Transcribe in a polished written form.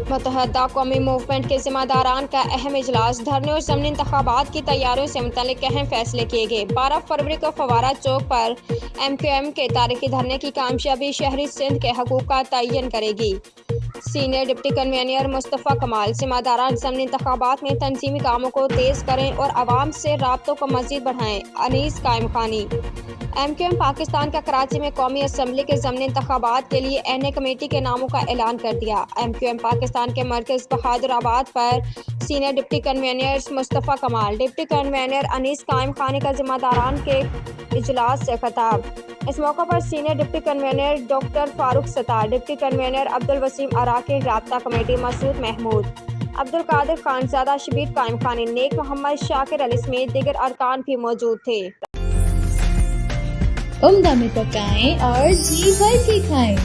متحدہ قومی موومنٹ کے ذمہ داران کا اہم اجلاس، دھرنے اور ضمنی انتخابات کی تیاریوں سے متعلق اہم فیصلے کیے گئے۔ 12 فروری کو فوارہ چوک پر MQM کے تاریخی دھرنے کی کامیابی شہری سندھ کے حقوق کا تعین کرے گی۔ سینئر ڈپٹی کنوینر مصطفیٰ کمال: ذمہ داران ضمنی انتخابات میں تنظیمی کاموں کو تیز کریں اور عوام سے رابطوں کو مزید بڑھائیں۔ انیس قائم خانی: MQM پاکستان کا کراچی میں قومی اسمبلی کے ضمنی انتخابات کے لیے این اے کمیٹی کے ناموں کا اعلان کر دیا۔ MQM پاکستان کے مرکز بہادر آباد پر سینئر ڈپٹی کنوینر مصطفیٰ کمال، ڈپٹی کنوینر انیس قائم خانی کا ذمہ داران کے اجلاس سے خطاب۔ اس موقع پر senior deputy convener doctor Farooq Sattar, deputy convener عبدالوسیم اراکین، رابطہ کمیٹی مسعود محمود، عبدالقادر خانزادہ، شبیر قائم خانی، نیک محمد، شاکر علی سمیت دیگر ارکان بھی موجود تھے۔ عمدہ میں پکائیں اور جی بھر کے کھائیں۔